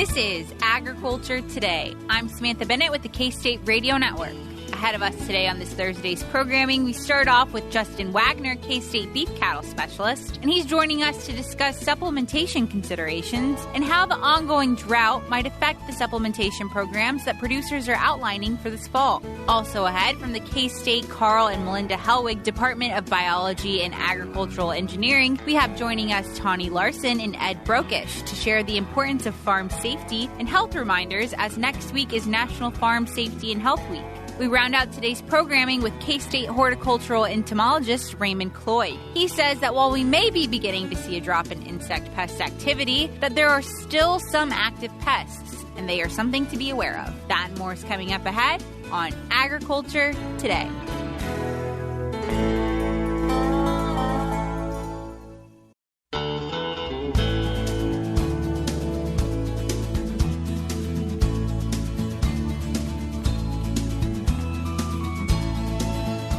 This is Agriculture Today. I'm Samantha Bennett with the K-State Radio Network. Ahead of us today on this Thursday's programming, we start off with Justin Waggoner, K-State beef cattle specialist, and he's joining us to discuss supplementation considerations and how the ongoing drought might affect the supplementation programs that producers are outlining for this fall. Also ahead from the K-State Carl and Melinda Helwig Department of Biology and Agricultural Engineering, we have joining us Tawnie Larson and Ed Brokesh to share the importance of farm safety and health reminders as next week is National Farm Safety and Health Week. We round out today's programming with K-State horticultural entomologist Raymond Cloyd. He says that while we may be beginning to see a drop in insect pest activity, that there are still some active pests, and they are something to be aware of. That and more is coming up ahead on Agriculture Today.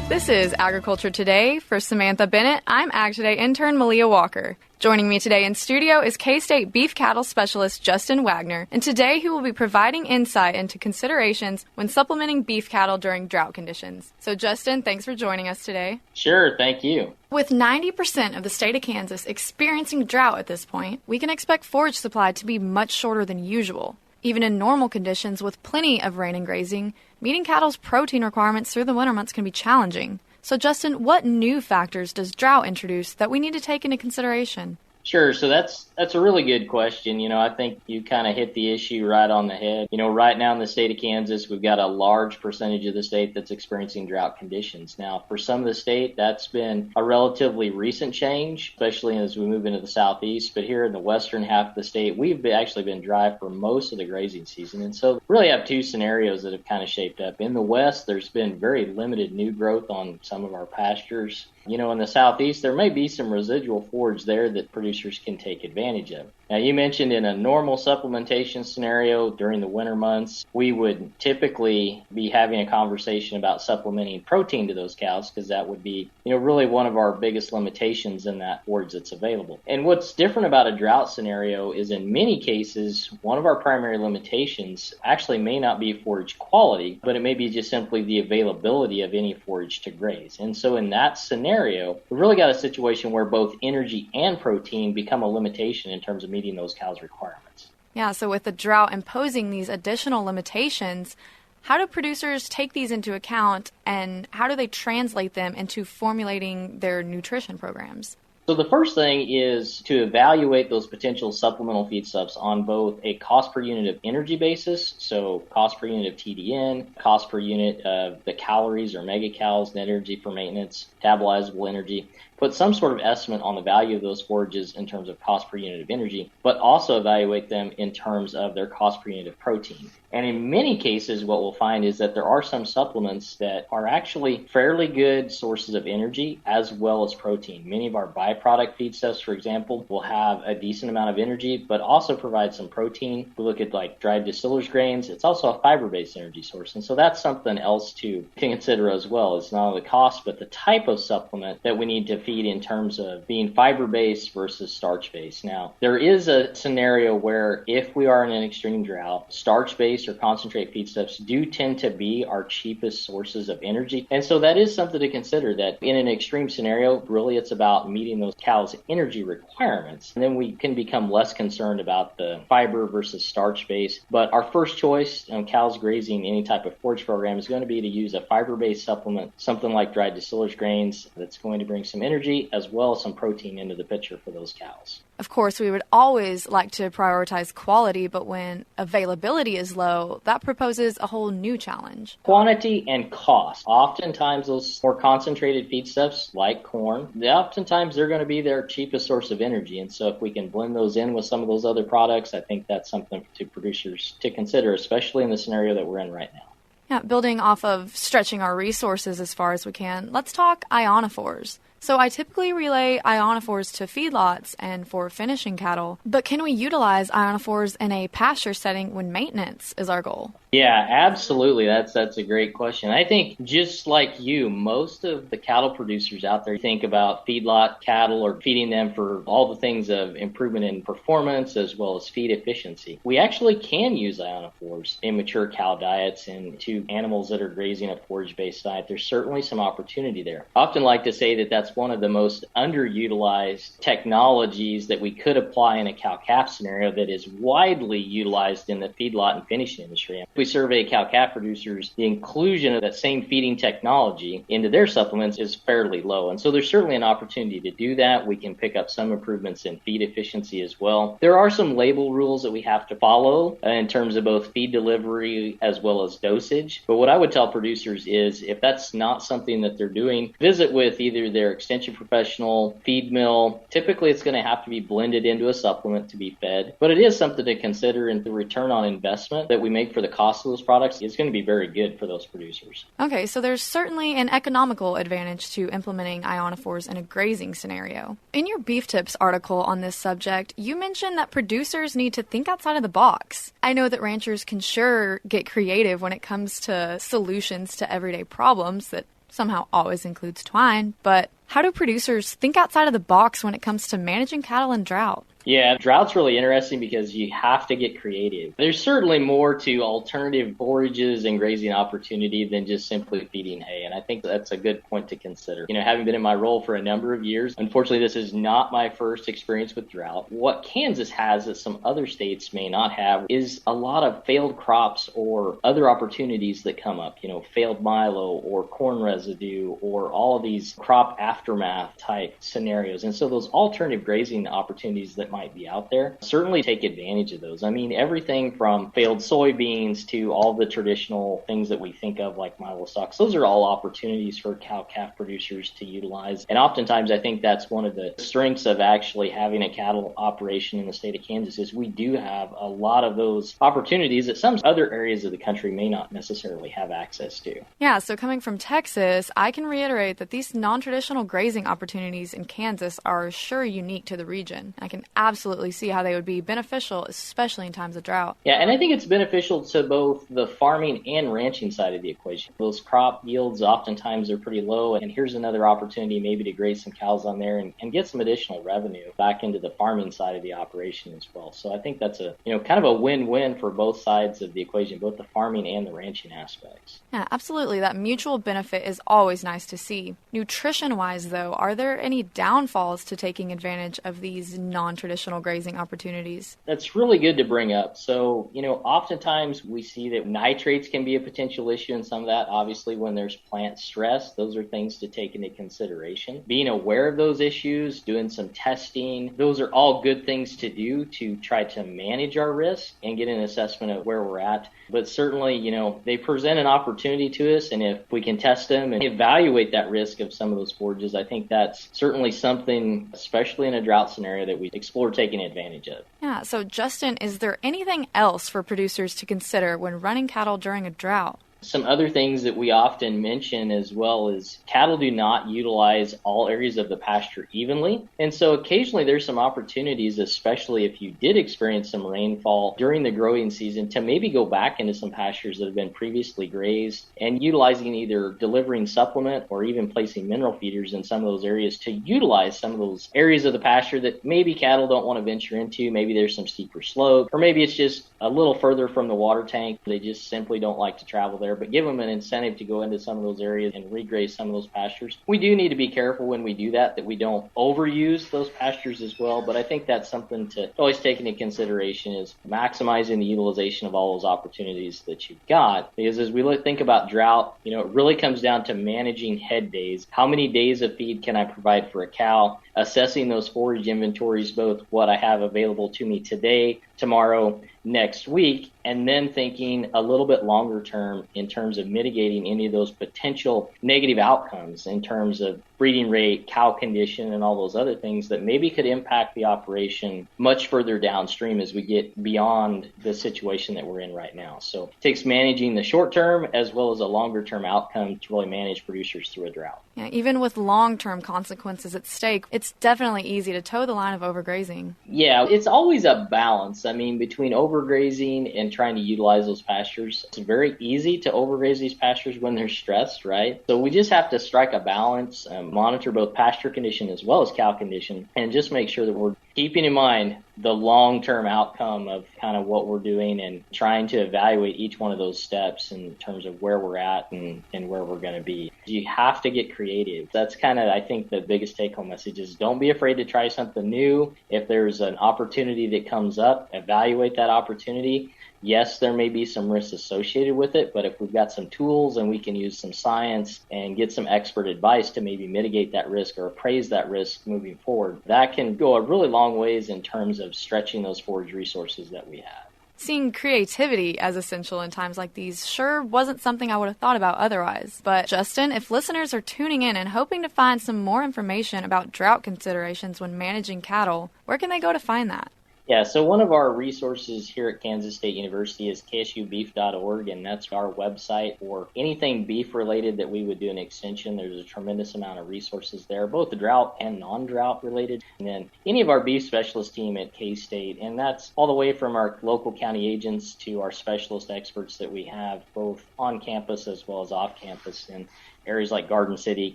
This is Agriculture Today. For Samantha Bennett, I'm Ag Today intern Malia Walker. Joining me today in studio is K-State beef cattle specialist Justin Waggoner, and today he will be providing insight into considerations when supplementing beef cattle during drought conditions. So Justin, thanks for joining us today. Sure, thank you. With 90% of the state of Kansas experiencing drought at this point, we can expect forage supply to be much shorter than usual. Even in normal conditions with plenty of rain and grazing, meeting cattle's protein requirements through the winter months can be challenging. So Justin, what new factors does drought introduce that we need to take into consideration? Sure. So that's a really good question. I think you kind of hit the issue right on the head. Right now in the state of Kansas, we've got a large percentage of the state that's experiencing drought conditions. Now, for some of the state, that's been a relatively recent change, especially as we move into the southeast. But here in the western half of the state, we've actually been dry for most of the grazing season. And so we really have two scenarios that have kind of shaped up. In the west, there's been very limited new growth on some of our pastures. In the southeast, there may be some residual forage there that producers can take advantage of. Now, you mentioned in a normal supplementation scenario during the winter months, we would typically be having a conversation about supplementing protein to those cows because that would be, really one of our biggest limitations in that forage that's available. And what's different about a drought scenario is in many cases, one of our primary limitations actually may not be forage quality, but it may be just simply the availability of any forage to graze. And so in that scenario, we've really got a situation where both energy and protein become a limitation in terms of meeting those cows' requirements. Yeah, so with the drought imposing these additional limitations, how do producers take these into account and how do they translate them into formulating their nutrition programs? So the first thing is to evaluate those potential supplemental feedstuffs on both a cost per unit of energy basis, so cost per unit of TDN, cost per unit of the calories or megacals, net energy for maintenance, metabolizable energy. Put some sort of estimate on the value of those forages in terms of cost per unit of energy, but also evaluate them in terms of their cost per unit of protein. And in many cases, what we'll find is that there are some supplements that are actually fairly good sources of energy as well as protein. Many of our byproduct feedstuffs, for example, will have a decent amount of energy, but also provide some protein. We look at like dried distillers grains. It's also a fiber-based energy source. And so that's something else to consider as well. It's not only the cost, but the type of supplement that we need to feed in terms of being fiber-based versus starch-based. Now, there is a scenario where if we are in an extreme drought, starch-based or concentrate feedstuffs do tend to be our cheapest sources of energy. And so that is something to consider, that in an extreme scenario, really it's about meeting those cows' energy requirements. And then we can become less concerned about the fiber versus starch-based. But our first choice on cows grazing any type of forage program is going to be to use a fiber-based supplement, something like dried distillers grains, that's going to bring some energy as well as some protein into the picture for those cows. Of course, we would always like to prioritize quality, but when availability is low, that proposes a whole new challenge. Quantity and cost. Oftentimes, those more concentrated feedstuffs like corn, oftentimes they're going to be their cheapest source of energy. And so if we can blend those in with some of those other products, I think that's something to producers to consider, especially in the scenario that we're in right now. Yeah, building off of stretching our resources as far as we can, let's talk ionophores. So I typically relay ionophores to feedlots and for finishing cattle, but can we utilize ionophores in a pasture setting when maintenance is our goal? Yeah, absolutely. That's a great question. I think just like you, most of the cattle producers out there think about feedlot cattle or feeding them for all the things of improvement in performance as well as feed efficiency. We actually can use ionophores in mature cow diets and to animals that are grazing a forage-based diet. There's certainly some opportunity there. I often like to say that that's one of the most underutilized technologies that we could apply in a cow-calf scenario that is widely utilized in the feedlot and finishing industry. If we survey cow-calf producers, the inclusion of that same feeding technology into their supplements is fairly low. And so there's certainly an opportunity to do that. We can pick up some improvements in feed efficiency as well. There are some label rules that we have to follow in terms of both feed delivery as well as dosage. But what I would tell producers is if that's not something that they're doing, visit with either their extension professional, feed mill. Typically, it's going to have to be blended into a supplement to be fed. But it is something to consider, and the return on investment that we make for the cost of those products is going to be very good for those producers. Okay, so there's certainly an economical advantage to implementing ionophores in a grazing scenario. In your Beef Tips article on this subject, you mentioned that producers need to think outside of the box. I know that ranchers can sure get creative when it comes to solutions to everyday problems that somehow always includes twine, but how do producers think outside of the box when it comes to managing cattle in drought? Yeah, drought's really interesting because you have to get creative. There's certainly more to alternative forages and grazing opportunity than just simply feeding hay, and I think that's a good point to consider. Having been in my role for a number of years, unfortunately this is not my first experience with drought. What Kansas has that some other states may not have is a lot of failed crops or other opportunities that come up, failed milo or corn residue or all of these crop aftermath type scenarios. And so those alternative grazing opportunities that might be out there, certainly take advantage of those. I mean, everything from failed soybeans to all the traditional things that we think of like milo stocks, those are all opportunities for cow-calf producers to utilize. And oftentimes I think that's one of the strengths of actually having a cattle operation in the state of Kansas is we do have a lot of those opportunities that some other areas of the country may not necessarily have access to. Yeah, so coming from Texas, I can reiterate that these non-traditional grazing opportunities in Kansas are sure unique to the region. I can absolutely see how they would be beneficial, especially in times of drought. Yeah, and I think it's beneficial to both the farming and ranching side of the equation. Those crop yields oftentimes are pretty low, and here's another opportunity maybe to graze some cows on there and get some additional revenue back into the farming side of the operation as well. So I think that's a kind of a win-win for both sides of the equation, both the farming and the ranching aspects. Yeah, absolutely. That mutual benefit is always nice to see. Nutrition-wise, though, are there any downfalls to taking advantage of these non-traditional grazing opportunities? That's really good to bring up. So, oftentimes we see that nitrates can be a potential issue in some of that. Obviously, when there's plant stress, those are things to take into consideration. Being aware of those issues, doing some testing, those are all good things to do to try to manage our risk and get an assessment of where we're at. But certainly, they present an opportunity to us, and if we can test them and evaluate that risk of some of those forages, I think that's certainly something, especially in a drought scenario, that we explore taking advantage of. Yeah, so Justin, is there anything else for producers to consider when running cattle during a drought? Some other things that we often mention as well is cattle do not utilize all areas of the pasture evenly. And so occasionally there's some opportunities, especially if you did experience some rainfall during the growing season, to maybe go back into some pastures that have been previously grazed and utilizing either delivering supplement or even placing mineral feeders in some of those areas to utilize some of those areas of the pasture that maybe cattle don't want to venture into. Maybe there's some steeper slope, or maybe it's just a little further from the water tank. They just simply don't like to travel there. But give them an incentive to go into some of those areas and regraze some of those pastures. We do need to be careful when we do that we don't overuse those pastures as well. But I think that's something to always take into consideration is maximizing the utilization of all those opportunities that you've got. Because as we think about drought, it really comes down to managing head days. How many days of feed can I provide for a cow? Assessing those forage inventories, both what I have available to me today, tomorrow, next week, and then thinking a little bit longer term in terms of mitigating any of those potential negative outcomes in terms of breeding rate, cow condition, and all those other things that maybe could impact the operation much further downstream as we get beyond the situation that we're in right now. So it takes managing the short term as well as a longer term outcome to really manage producers through a drought. Yeah, even with long-term consequences at stake, it's definitely easy to toe the line of overgrazing. Yeah, it's always a balance. I mean, between overgrazing and trying to utilize those pastures, it's very easy to overgraze these pastures when they're stressed, right? So we just have to strike a balance, monitor both pasture condition as well as cow condition, and just make sure that we're keeping in mind the long-term outcome of kind of what we're doing and trying to evaluate each one of those steps in terms of where we're at and where we're going to be. You have to get creative. That's kind of, I think, the biggest take-home message is don't be afraid to try something new. If there's an opportunity that comes up, evaluate that opportunity. Yes, there may be some risks associated with it, but if we've got some tools and we can use some science and get some expert advice to maybe mitigate that risk or appraise that risk moving forward, that can go a really long ways in terms of stretching those forage resources that we have. Seeing creativity as essential in times like these sure wasn't something I would have thought about otherwise. But Justin, if listeners are tuning in and hoping to find some more information about drought considerations when managing cattle, where can they go to find that? Yeah, so one of our resources here at Kansas State University is ksubeef.org, and that's our website for anything beef related that we would do an extension. There's a tremendous amount of resources there, both the drought and non-drought related. And then any of our beef specialist team at K-State, and that's all the way from our local county agents to our specialist experts that we have both on campus as well as off campus. And areas like Garden City,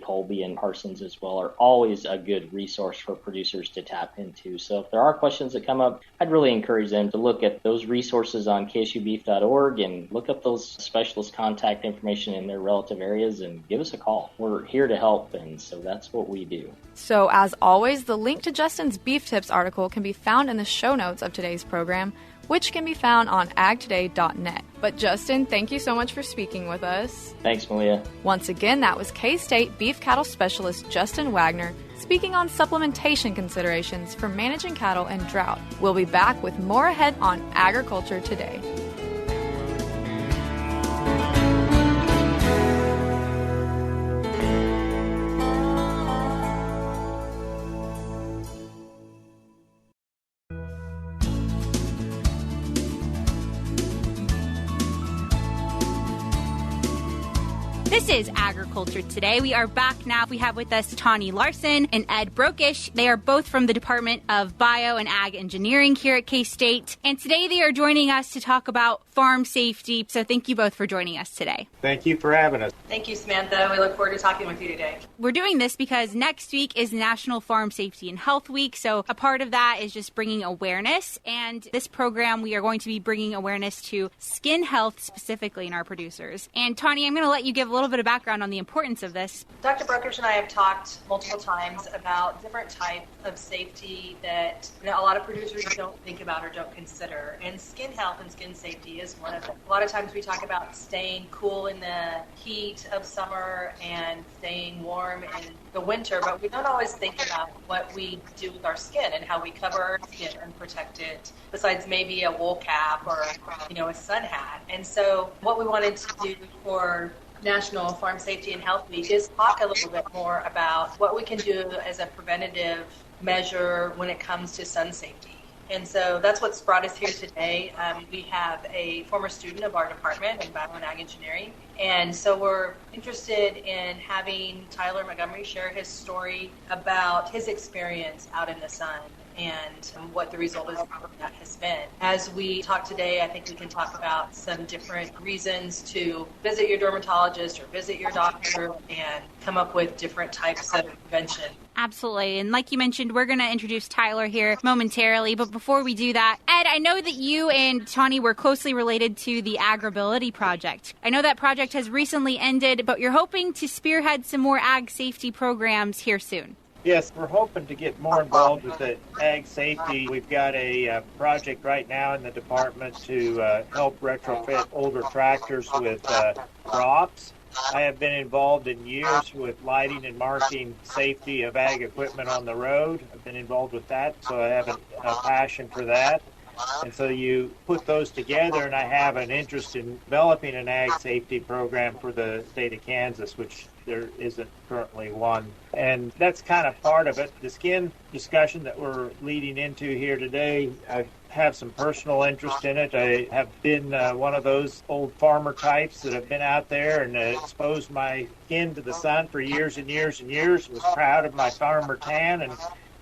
Colby, and Parsons as well are always a good resource for producers to tap into. So if there are questions that come up, I'd really encourage them to look at those resources on ksubeef.org and look up those specialist contact information in their relative areas and give us a call. We're here to help, and so that's what we do. So as always, the link to Justin's Beef Tips article can be found in the show notes of today's program, which can be found on agtoday.net. But Justin, thank you so much for speaking with us. Thanks, Malia. Once again, that was K-State beef cattle specialist Justin Waggoner speaking on supplementation considerations for managing cattle in drought. We'll be back with more ahead on Agriculture Today. This is Agriculture Today. We are back now. We have with us Tawnie Larson and Ed Brokesh. They are both from the Department of Bio and Ag Engineering here at K-State. And today they are joining us to talk about farm safety. So thank you both for joining us today. Thank you for having us. Thank you, Samantha. We look forward to talking with you today. We're doing this because next week is National Farm Safety and Health Week. So a part of that is just bringing awareness. And this program, we are going to be bringing awareness to skin health specifically in our producers. And Tawnie, I'm going to let you give a little bit of background on the importance of this. Dr. Brokesh and I have talked multiple times about different types of safety that a lot of producers don't think about or don't consider. And skin health and skin safety is one of them. A lot of times we talk about staying cool in the heat of summer and staying warm in the winter, but we don't always think about what we do with our skin and how we cover our skin and protect it, besides maybe a wool cap or a sun hat. And so what we wanted to do for National Farm Safety and Health Week is talk a little bit more about what we can do as a preventative measure when it comes to sun safety. And so that's what's brought us here today. We have a former student of our department in Bio and Ag Engineering. And so we're interested in having Tyler Montgomery share his story about his experience out in the sun and what the result of that has been. As we talk today, I think we can talk about some different reasons to visit your dermatologist or visit your doctor and come up with different types of prevention. Absolutely. And like you mentioned, we're going to introduce Tyler here momentarily. But before we do that, Ed, I know that you and Tawnie were closely related to the Agribility Project. I know that project has recently ended, but you're hoping to spearhead some more ag safety programs here soon. Yes, we're hoping to get more involved with the ag safety. We've got a project right now in the department to help retrofit older tractors with props. I have been involved in years with lighting and marking safety of ag equipment on the road. I've been involved with that, so I have a passion for that. And so you put those together, and I have an interest in developing an ag safety program for the state of Kansas, which there isn't currently one. And that's kind of part of it. The skin discussion that we're leading into here today, I have some personal interest in it. I have been one of those old farmer types that have been out there and exposed my skin to the sun for years and years and years, was proud of my farmer tan, and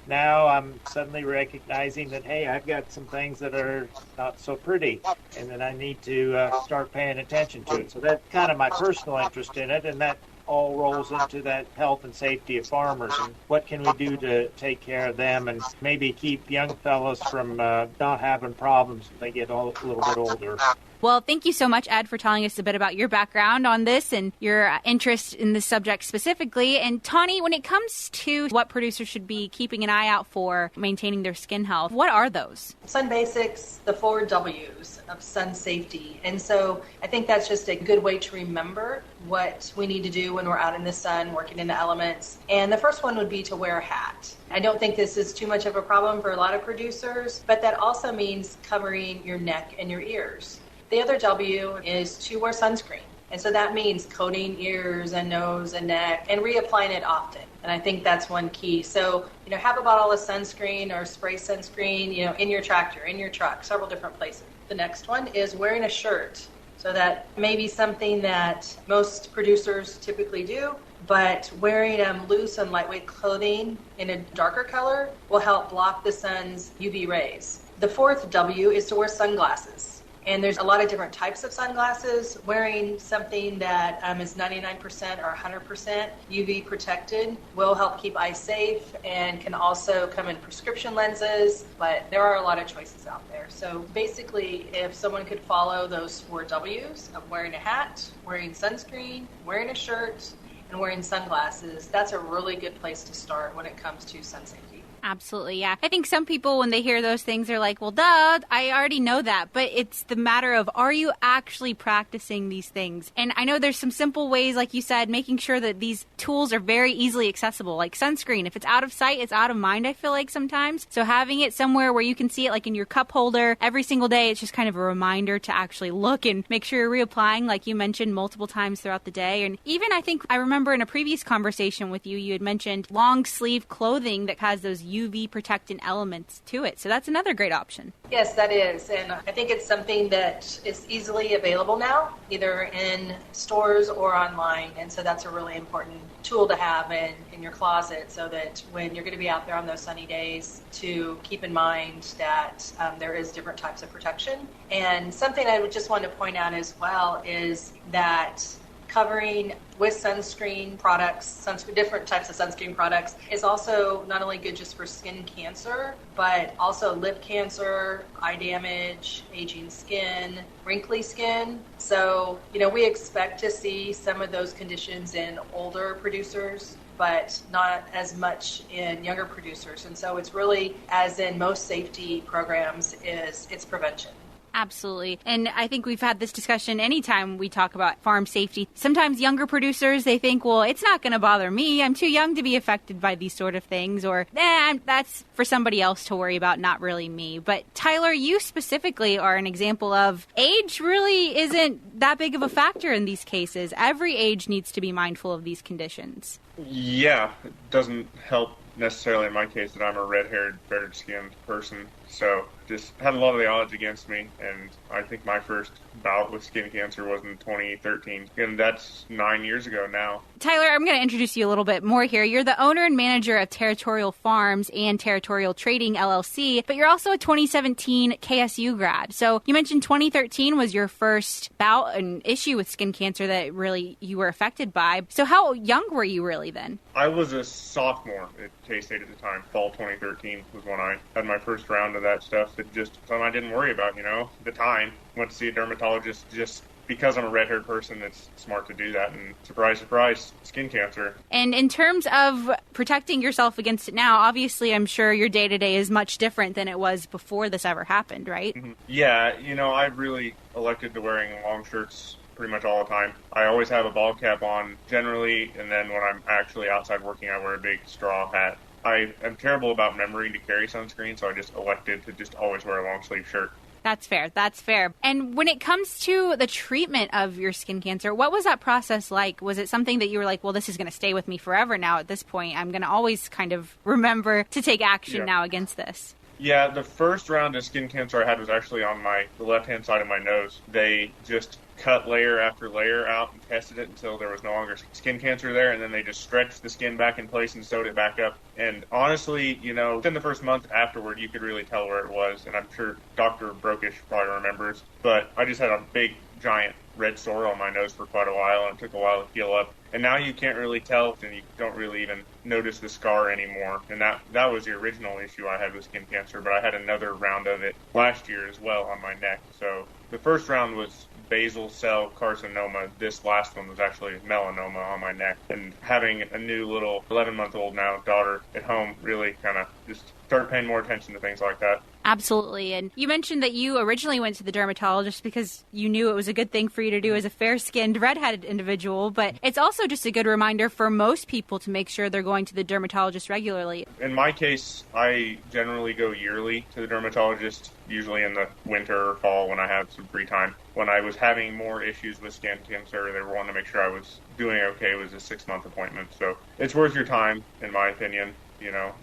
now I'm suddenly recognizing that, hey, I've got some things that are not so pretty, and that I need to start paying attention to it. So that's kind of my personal interest in it, and that all rolls into that health and safety of farmers, and what can we do to take care of them and maybe keep young fellows from not having problems when they get a little bit older. Well, thank you so much, Ed, for telling us a bit about your background on this and your interest in this subject specifically. And Tawnie, when it comes to what producers should be keeping an eye out for maintaining their skin health, what are those? Sun Basics, the 4 W's of sun safety. And so I think that's just a good way to remember what we need to do when we're out in the sun, working in the elements. And the first one would be to wear a hat. I don't think this is too much of a problem for a lot of producers, but that also means covering your neck and your ears. The other W is to wear sunscreen. And so that means coating ears and nose and neck and reapplying it often. And I think that's one key. So, have a bottle of sunscreen or spray sunscreen, in your tractor, in your truck, several different places. The next one is wearing a shirt. So that may be something that most producers typically do, but wearing loose and lightweight clothing in a darker color will help block the sun's UV rays. The 4th W is to wear sunglasses. And there's a lot of different types of sunglasses. Wearing something that is 99% or 100% UV protected will help keep eyes safe and can also come in prescription lenses, but there are a lot of choices out there. So basically, if someone could follow those 4 W's of wearing a hat, wearing sunscreen, wearing a shirt, and wearing sunglasses, that's a really good place to start when it comes to sun safety. Absolutely, yeah. I think some people, when they hear those things, are like, well, duh, I already know that. But it's the matter of, are you actually practicing these things? And I know there's some simple ways, like you said, making sure that these tools are very easily accessible, like sunscreen. If it's out of sight, it's out of mind, I feel like sometimes. So having it somewhere where you can see it, like in your cup holder every single day, it's just kind of a reminder to actually look and make sure you're reapplying, like you mentioned, multiple times throughout the day. And even I think I remember in a previous conversation with you, you had mentioned long sleeve clothing that has those UV protectant elements to it. So that's another great option. Yes, that is. And I think it's something that is easily available now, either in stores or online. And so that's a really important tool to have in your closet so that when you're going to be out there on those sunny days, to keep in mind that there is different types of protection. And something I would just want to point out as well is that covering with sunscreen products, different types of sunscreen products, is also not only good just for skin cancer, but also lip cancer, eye damage, aging skin, wrinkly skin. So, we expect to see some of those conditions in older producers, but not as much in younger producers. And so it's really, as in most safety programs, it's prevention. Absolutely. And I think we've had this discussion anytime we talk about farm safety. Sometimes younger producers, they think, well, it's not going to bother me. I'm too young to be affected by these sort of things. Or, that's for somebody else to worry about, not really me. But Tyler, you specifically are an example of age really isn't that big of a factor in these cases. Every age needs to be mindful of these conditions. Yeah, it doesn't help necessarily in my case that I'm a red-haired, fair-skinned person. So just had a lot of the odds against me, and I think my first bout with skin cancer was in 2013, and that's 9 years ago now. Tyler, I'm going to introduce you a little bit more here. You're the owner and manager of Territorial Farms and Territorial Trading, LLC, but you're also a 2017 KSU grad. So you mentioned 2013 was your first bout, an issue with skin cancer that really you were affected by. So how young were you really then? I was a sophomore at K-State at the time. Fall 2013 was when I had my first round of that stuff. That just something I didn't worry about, at the time. Went to see a dermatologist just because I'm a red-haired person. It's smart to do that. And surprise, surprise, skin cancer. And in terms of protecting yourself against it now, obviously I'm sure your day-to-day is much different than it was before this ever happened, right? Mm-hmm. Yeah, I've really elected to wearing long shirts pretty much all the time. I always have a ball cap on generally, and then when I'm actually outside working, I wear a big straw hat. I am terrible about remembering to carry sunscreen, so I just elected to just always wear a long sleeve shirt. That's fair. That's fair. And when it comes to the treatment of your skin cancer, what was that process like? Was it something that you were like, well, this is going to stay with me forever now at this point? I'm going to always kind of remember to take action now against this. Yeah, the first round of skin cancer I had was actually on the left-hand side of my nose. They just cut layer after layer out and tested it until there was no longer skin cancer there, and then they just stretched the skin back in place and sewed it back up. And honestly, within the first month afterward, you could really tell where it was, and I'm sure Dr. Brokesh probably remembers. But I just had a big, giant red sore on my nose for quite a while, and it took a while to heal up. And now you can't really tell, and you don't really even notice the scar anymore. And that was the original issue I had with skin cancer, but I had another round of it last year as well on my neck. So the first round was basal cell carcinoma. This last one was actually melanoma on my neck. And having a new little 11-month-old now daughter at home really kind of just started paying more attention to things like that. Absolutely. And you mentioned that you originally went to the dermatologist because you knew it was a good thing for you to do as a fair-skinned, redheaded individual, but it's also just a good reminder for most people to make sure they're going to the dermatologist regularly. In my case, I generally go yearly to the dermatologist, usually in the winter or fall when I have some free time. When I was having more issues with skin cancer, they were wanting to make sure I was doing okay. It was a 6-month appointment, so it's worth your time, in my opinion.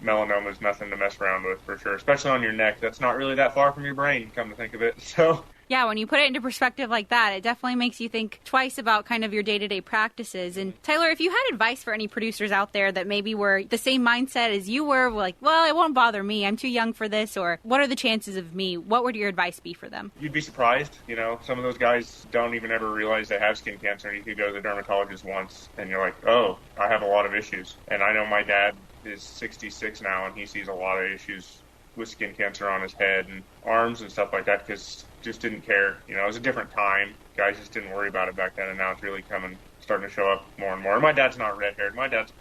Melanoma is nothing to mess around with for sure, especially on your neck. That's not really that far from your brain, come to think of it. So yeah, when you put it into perspective like that, it definitely makes you think twice about kind of your day-to-day practices. And Tyler, if you had advice for any producers out there that maybe were the same mindset as you were, like, well, it won't bother me, I'm too young for this, or what are the chances of me, what would your advice be for them? You'd be surprised. Some of those guys don't even ever realize they have skin cancer, and you could go to the dermatologist once, and you're like, oh, I have a lot of issues. And I know my dad is 66 now, and he sees a lot of issues with skin cancer on his head and arms and stuff like that because just didn't care. It was a different time. Guys just didn't worry about it back then, and now it's really starting to show up more and more. And my dad's not red-haired. My dad's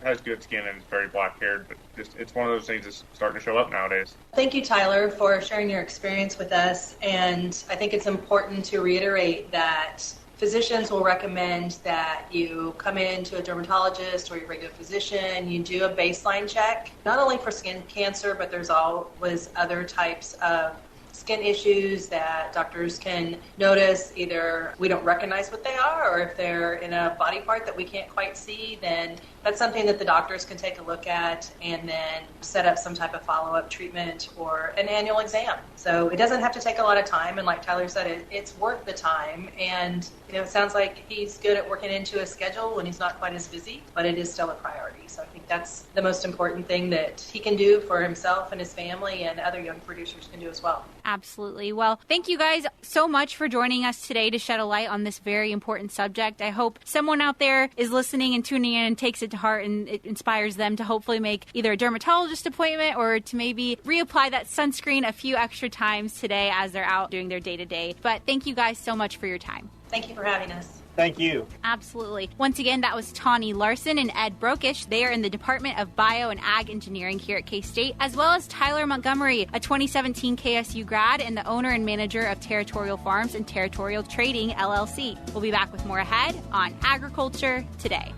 has good skin and is very black-haired, but it's one of those things that's starting to show up nowadays. Thank you, Tyler, for sharing your experience with us. And I think it's important to reiterate that physicians will recommend that you come in to a dermatologist or your regular physician. You do a baseline check, not only for skin cancer, but there's always other types of skin issues that doctors can notice. Either we don't recognize what they are, or if they're in a body part that we can't quite see, then that's something that the doctors can take a look at and then set up some type of follow-up treatment or an annual exam. So it doesn't have to take a lot of time, and like Tyler said, it's worth the time. And it sounds like he's good at working into a schedule when he's not quite as busy, but it is still a priority. So I think that's the most important thing that he can do for himself and his family, and other young producers can do as well. Absolutely. Well, thank you guys so much for joining us today to shed a light on this very important subject. I hope someone out there is listening and tuning in and takes it to heart, and it inspires them to hopefully make either a dermatologist appointment or to maybe reapply that sunscreen a few extra times today as they're out doing their day-to-day. But thank you guys so much for your time. Thank you for having us. Thank you. Absolutely. Once again, that was Tawnie, Larson, and Ed Brokesh. They are in the Department of Bio and Ag Engineering here at K-State, as well as Tyler Montgomery, a 2017 KSU grad and the owner and manager of Territorial Farms and Territorial Trading, LLC. We'll be back with more ahead on Agriculture Today.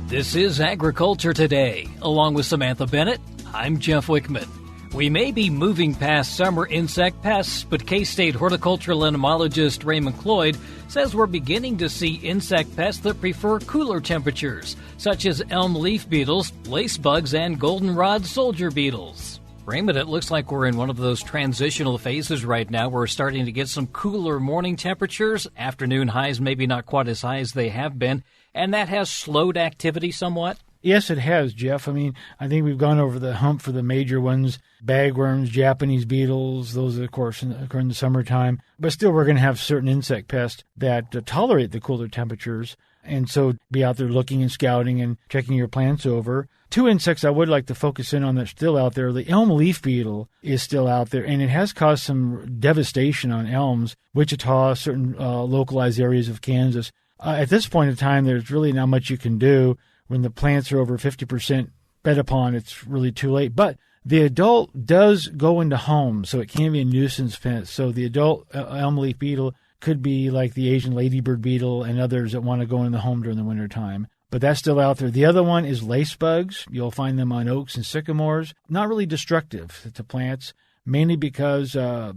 This is Agriculture Today. Along with Samantha Bennett, I'm Jeff Wickman. We may be moving past summer insect pests, but K-State horticultural entomologist Raymond Cloyd says we're beginning to see insect pests that prefer cooler temperatures, such as elm leaf beetles, lace bugs, and goldenrod soldier beetles. Raymond, it looks like we're in one of those transitional phases right now. We're starting to get some cooler morning temperatures, afternoon highs maybe not quite as high as they have been, and that has slowed activity somewhat. Yes, it has, Jeff. I think we've gone over the hump for the major ones, bagworms, Japanese beetles, those, of course, occur in the summertime. But still, we're going to have certain insect pests that tolerate the cooler temperatures. And so be out there looking and scouting and checking your plants over. Two insects I would like to focus in on that's still out there. The elm leaf beetle is still out there, and it has caused some devastation on elms, Wichita, certain localized areas of Kansas. At this point in time, there's really not much you can do. When the plants are over 50% fed upon, it's really too late. But The adult does go into homes, so it can be a nuisance pest. So the adult elm leaf beetle could be like the Asian ladybird beetle and others that want to go in the home during the wintertime. But that's still out there. The other one is lace bugs. You'll find them on oaks and sycamores. Not really destructive to plants, mainly because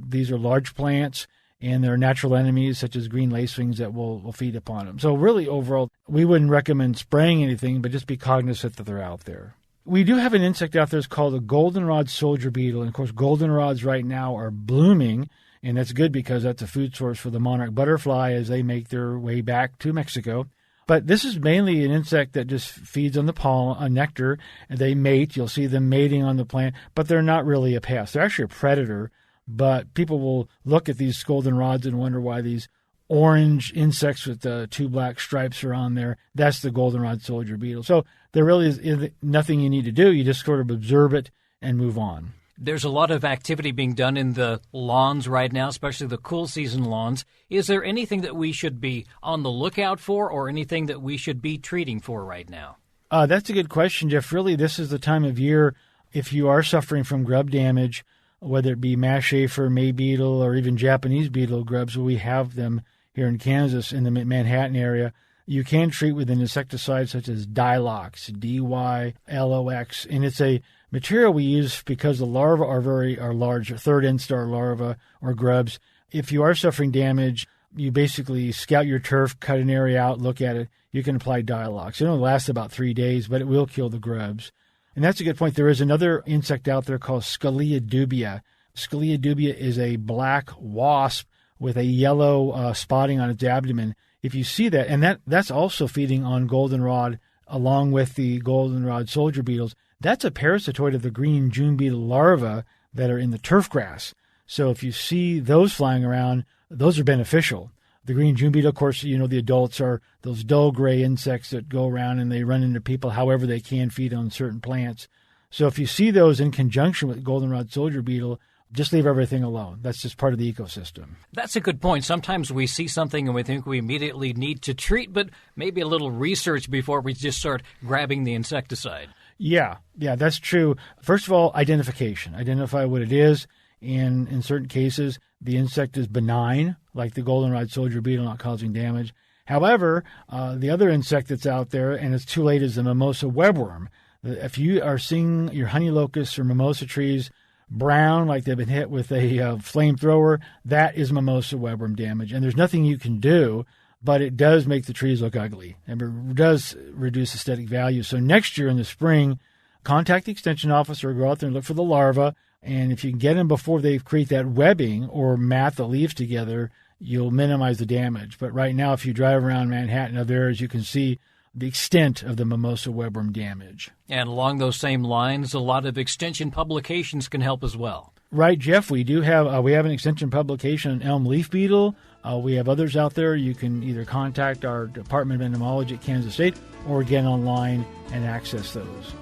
these are large plants and there are natural enemies such as green lacewings that will feed upon them. So really, overall, we wouldn't recommend spraying anything, but just be cognizant that they're out there. We do have an insect out there that's called the goldenrod soldier beetle. And, of course, goldenrods right now are blooming, and that's good because that's a food source for the monarch butterfly as they make their way back to Mexico. But this is mainly an insect that just feeds on the pollen, on nectar, and they mate. You'll see them mating on the plant, but they're not really a pest. They're actually a predator, but people will look at these goldenrods and wonder why these orange insects with the two black stripes are on there. That's the goldenrod soldier beetle. So there really is nothing you need to do. You just sort of observe it and move on. There's a lot of activity being done in the lawns right now, especially the cool season lawns. Is there anything that we should be on the lookout for or anything that we should be treating for right now? That's a good question, Jeff. Really, this is the time of year, if you are suffering from grub damage, whether it be Mashaffer, May beetle, or even Japanese beetle grubs, we have them here in Kansas in the Manhattan area. You can treat with an insecticide such as Dilox, D-Y-L-O-X, and it's a material we use because the larvae are large, third instar larvae or grubs. If you are suffering damage, you basically scout your turf, cut an area out, look at it. You can apply Dilox. It only lasts about 3 days, but it will kill the grubs. And that's a good point. There is another insect out there called Scalia dubia. Scalia dubia is a black wasp with a yellow spotting on its abdomen. If you see that, and that's also feeding on goldenrod along with the goldenrod soldier beetles, that's a parasitoid of the green June beetle larvae that are in the turf grass. So if you see those flying around, those are beneficial. The green June beetle, of course, the adults are those dull gray insects that go around and they run into people however they can feed on certain plants. So if you see those in conjunction with goldenrod soldier beetle, just leave everything alone. That's just part of the ecosystem. That's a good point. Sometimes we see something and we think we immediately need to treat, but maybe a little research before we just start grabbing the insecticide. Yeah, that's true. First of all, identification. Identify what it is. And in certain cases, the insect is benign, like the goldenrod soldier beetle, not causing damage. However, the other insect that's out there, and it's too late, is the mimosa webworm. If you are seeing your honey locusts or mimosa trees brown, like they've been hit with a flamethrower, that is mimosa webworm damage. And there's nothing you can do, but it does make the trees look ugly and it does reduce aesthetic value. So next year in the spring, contact the extension officer, go out there and look for the larva. And if you can get them before they create that webbing or mat the leaves together, you'll minimize the damage. But right now, if you drive around Manhattan and other areas, you can see the extent of the mimosa webworm damage. And along those same lines, a lot of extension publications can help as well. Right, Jeff. We do have an extension publication on elm leaf beetle. We have others out there. You can either contact our Department of Entomology at Kansas State or get online and access those.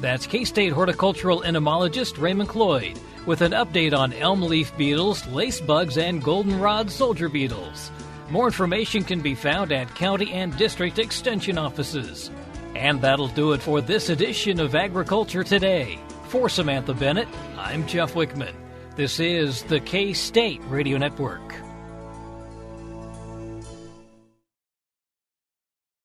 That's K-State horticultural entomologist Raymond Cloyd with an update on elm leaf beetles, lace bugs, and goldenrod soldier beetles. More information can be found at county and district extension offices. And that'll do it for this edition of Agriculture Today. For Samantha Bennett, I'm Jeff Wickman. This is the K-State Radio Network.